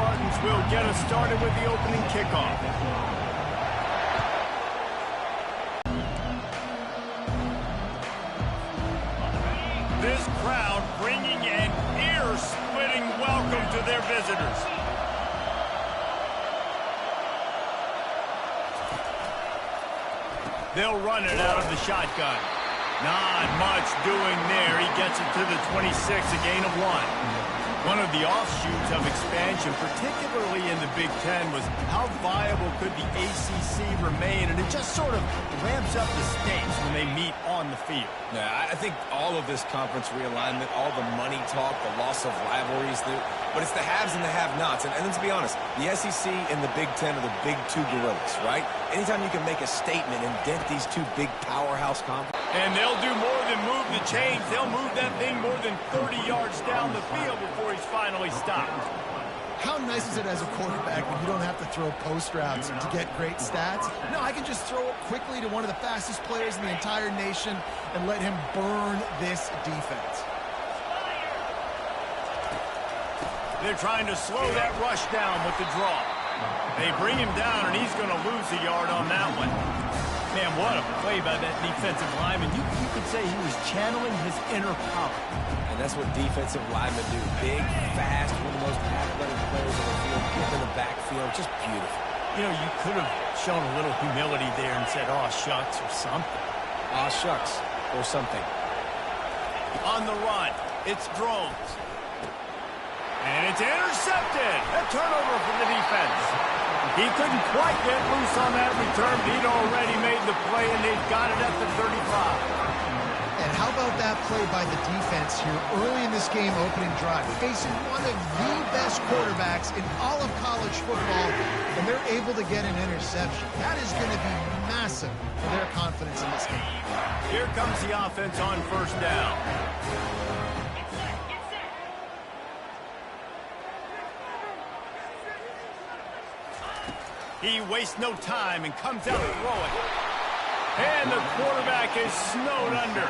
Spartans will get us started with the opening kickoff. This crowd bringing an ear-splitting welcome to their visitors. They'll run it out of the shotgun. Not much doing there. He gets it to the 26, a gain of 1. One of the offshoots of expansion, particularly in the Big Ten, was how viable could the ACC remain, and it just sort of ramps up the stakes when they meet on the field. Yeah, I think all of this conference realignment, all the money talk, the loss of rivalries, but it's the haves and the have-nots. And let's be honest, the SEC and the Big Ten are the big two gorillas, right? Anytime you can make a statement and dent these two big powerhouse conferences. And they'll do more than move the chains. They'll move that thing more than 30 yards down the field before he's finally stopped. How nice is it as a quarterback when you don't have to throw post routes to get great stats? No, I can just throw it quickly to one of the fastest players in the entire nation and let him burn this defense. They're trying to slow that rush down with the draw. They bring him down, and he's going to lose a yard on that one. Man, what a play by that defensive lineman. You could say he was channeling his inner power. And that's what defensive linemen do. Big, fast, one of the most athletic players on the field, get in the backfield, just beautiful. You know, you could have shown a little humility there and said, "Aw, shucks," or something. Aw, shucks, or something. On the run, it's Drones. And it's intercepted. A turnover for the defense. He couldn't quite get loose on that return. He'd already made the play, and they've got it at the 35. And how about that play by the defense here early in this game opening drive, facing one of the best quarterbacks in all of college football, and they're able to get an interception. That is going to be massive for their confidence in this game. Here comes the offense on first down. He wastes no time and comes out throwing. And the quarterback is snowed under.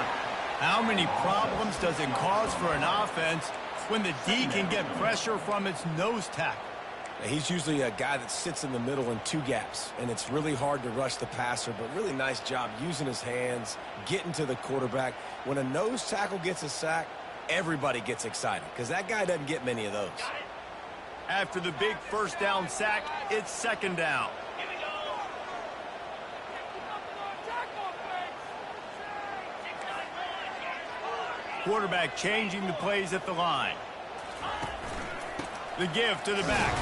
How many problems does it cause for an offense when the D can get pressure from its nose tackle? He's usually a guy that sits in the middle in two gaps, and it's really hard to rush the passer, but really nice job using his hands, getting to the quarterback. When a nose tackle gets a sack, everybody gets excited because that guy doesn't get many of those. After the big first down sack, it's second down. Quarterback changing the plays at the line. The give to the back.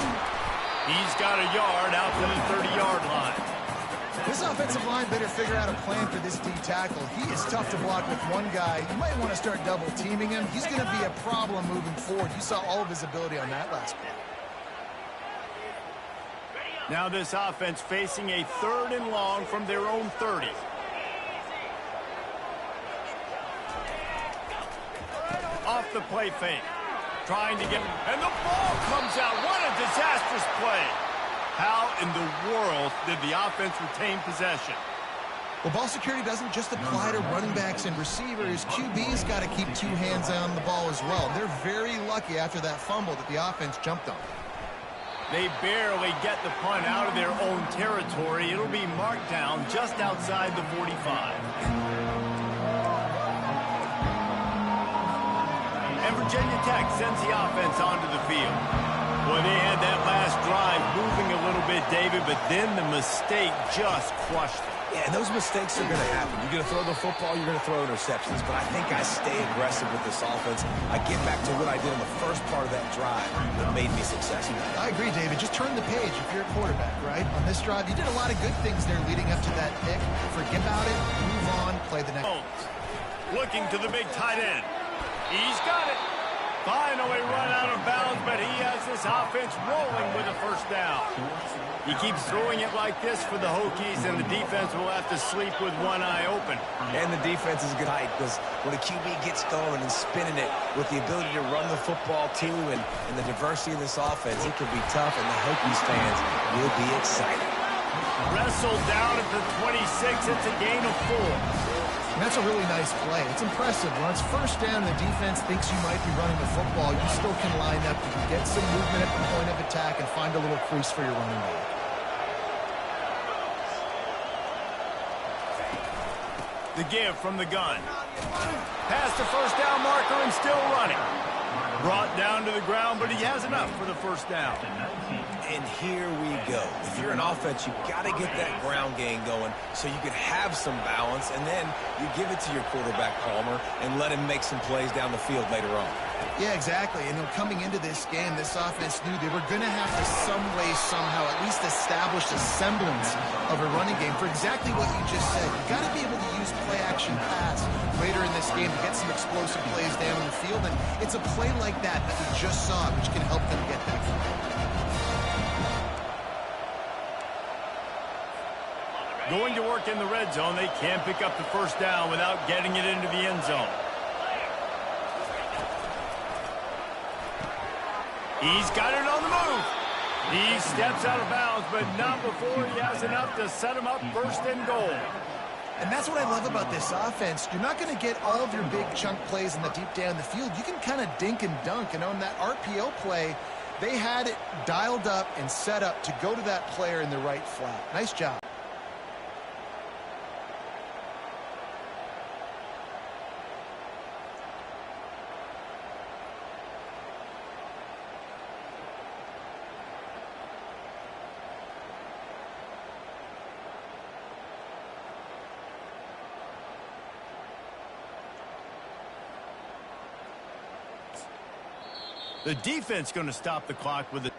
He's got a yard out to the 30-yard line. This offensive line better figure out a plan for this D tackle. He is tough to block with one guy. You might want to start double-teaming him. He's going to be a problem moving forward. You saw all of his ability on that last play. Now this offense facing a 3rd and long from their own 30. Off the play fake. Trying to get... And the ball comes out. What a disastrous play. How in the world did the offense retain possession? Well, ball security doesn't just apply to running backs and receivers. QB's got to keep two hands on the ball as well. They're very lucky after that fumble that the offense jumped on. They barely get the punt out of their own territory. It'll be marked down just outside the 45. And Virginia Tech sends the offense onto the field. Boy, they had that last drive moving a little bit, David, but then the mistake just crushed it. Yeah, and those mistakes are going to happen. You're going to throw the football, you're going to throw interceptions. But I think I stay aggressive with this offense. I get back to what I did in the first part of that drive that made me successful. I agree, David. Just turn the page if you're a quarterback, right? On this drive, you did a lot of good things there leading up to that pick. Forget about it, move on, play the next. Looking to the big tight end. He's got it. Finally run out of bounds, but he has this offense rolling with a first down. He keeps throwing it like this for the Hokies, and the defense will have to sleep with one eye open. And the defense is good because when a QB gets going and spinning it with the ability to run the football too and the diversity of this offense, it can be tough, and the Hokies fans will be excited. Wrestled down at the 26. It's a gain of 4. And that's a really nice play. It's impressive. When it's first down and the defense thinks you might be running the football, you still can line up. You can get some movement at the point of attack and find a little crease for your running back. The give from the gun. Past the first down marker and still running. Brought down to the ground, but he has enough for the first down. And here we go. If you're an offense, you got to get that ground game going so you can have some balance, and then you give it to your quarterback, Palmer, and let him make some plays down the field later on. Yeah, exactly. And coming into this game, this offense knew they were going to have to some way, somehow, at least establish a semblance of a running game for exactly what you just said. You got to be able to use play-action pass later in this game to get some explosive plays down in the field, and it's a play like that that we just saw, which can help them get that far. Going to work in the red zone, they can't pick up the first down without getting it into the end zone. He's got it on the move. He steps out of bounds, but not before he has enough to set him up first and goal. And that's what I love about this offense. You're not going to get all of your big chunk plays in the deep down the field. You can kind of dink and dunk. And on that RPO play, they had it dialed up and set up to go to that player in the right flat. Nice job. The defense going to stop the clock with it.